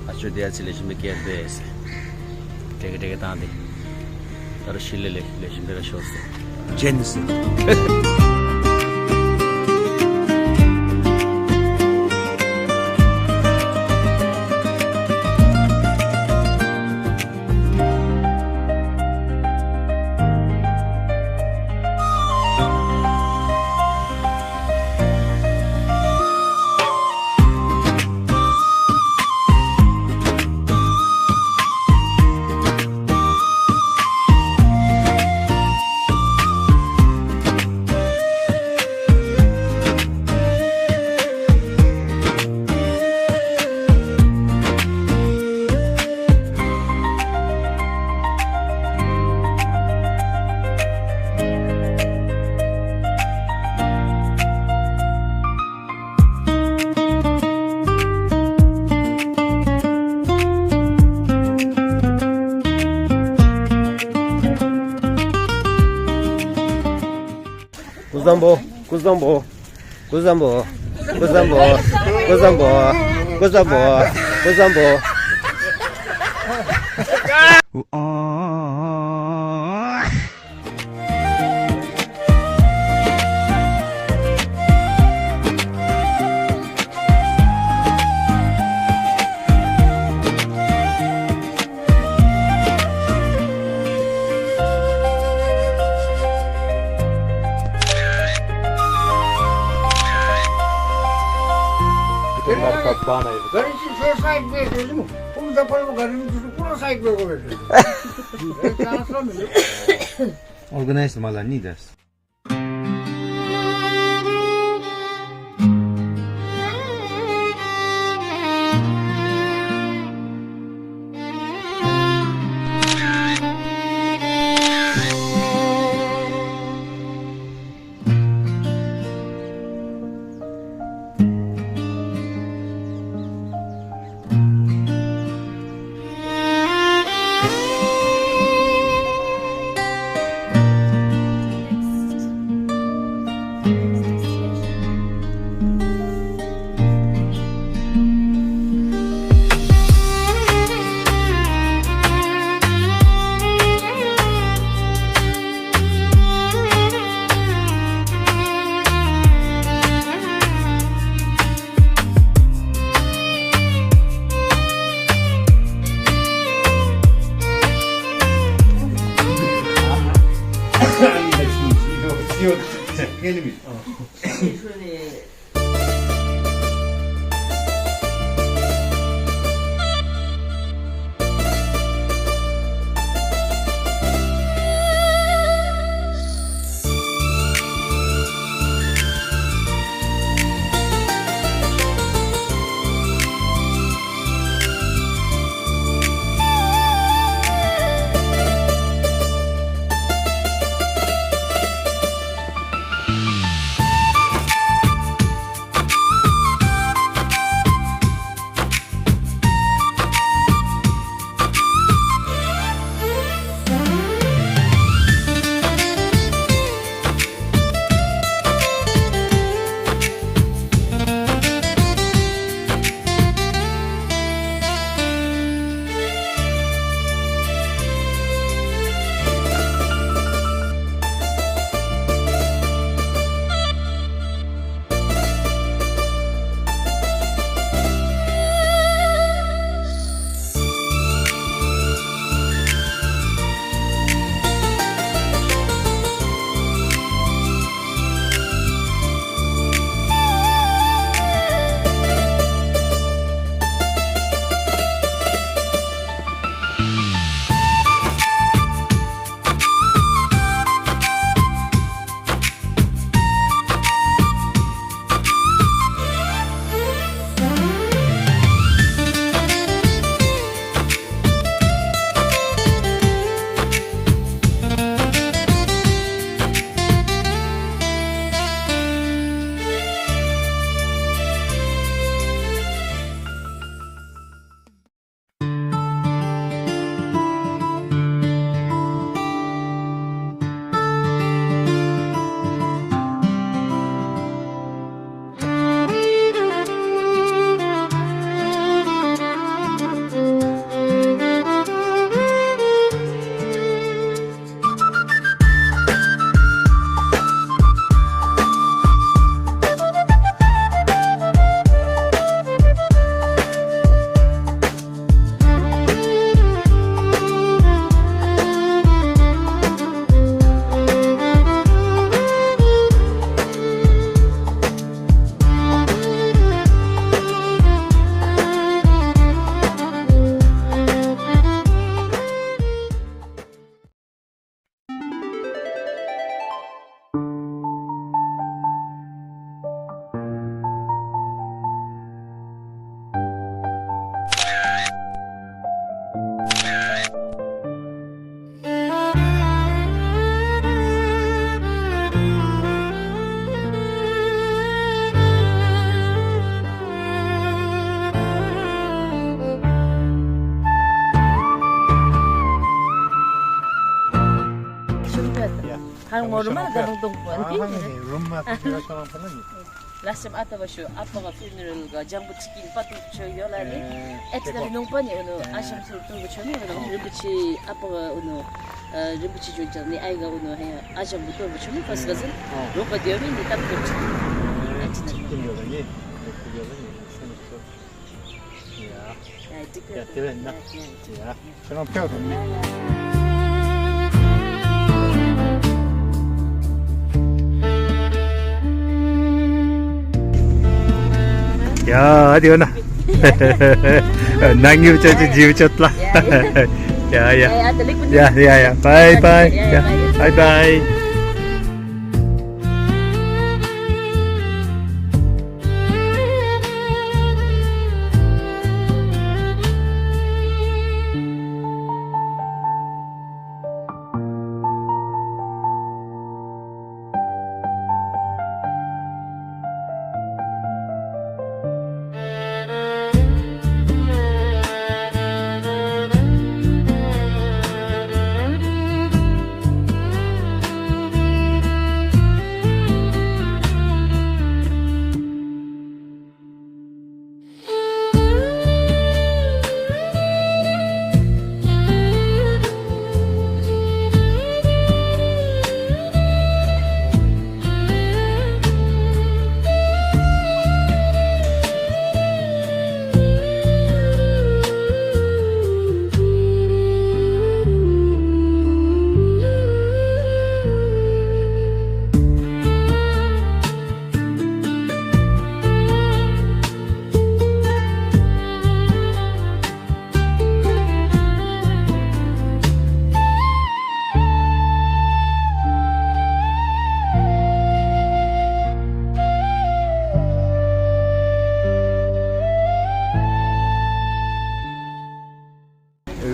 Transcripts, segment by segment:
Acho dia selection में क्या दे ऐसे टेके तांदे तारो शिले ले लेशन मेरा शोस जेन्स Guzambo, Guzambo, Guzambo, Guzambo, Guzambo, Guzambo, Guzambo. Garisi şey sahip veriyoruz mu? Onu da para garisi buna sahip veriyoruz. Organized mala needers. Gelin. 얼마나 대동동 rumah kita sama apa lagi? Last time ata ba siya, apa ka funeral ga jambu chicken patu siya yolani. Etna nung pa ni asam sul tu siya ni ribuchi apa ga ribuchi joja ni ai ga he asam buto ba siya ni pas gazin. Roka dia ni tap tu. Chicken juga ni. Ya. Ya, kira nak. Ya. Jangan peot ni. 야, 어디 오나? 낭유 쩌지 지우 쩌라. 야, 야. 야, 야, 야. 바이 바이. 야. 바이 바이.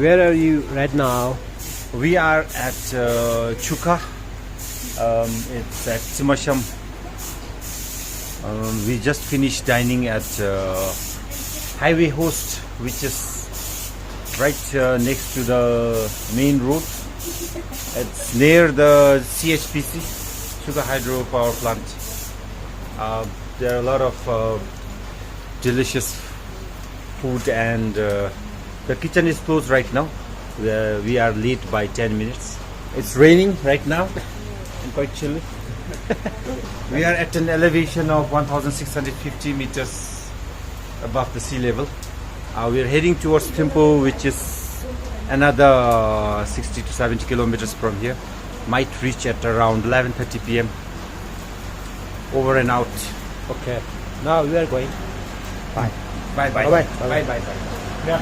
Where are you right now? We are at Chuka. It's at Simasham. We just finished dining at Highway Host, which is right next to the main road. It's near the CHPC, Chuka Hydro Power Plant. There are a lot of delicious food, and the kitchen is closed right now. We are late by 10 minutes. It's raining right now and quite chilly. We are at an elevation of 1,650 meters above the sea level. We are heading towards Thimphu, which is another 60 to 70 kilometers from here. Might reach at around 11:30 p.m. Over and out. Okay. Now we are going. Bye. Bye bye. Bye bye. Bye bye. Bye. Yeah.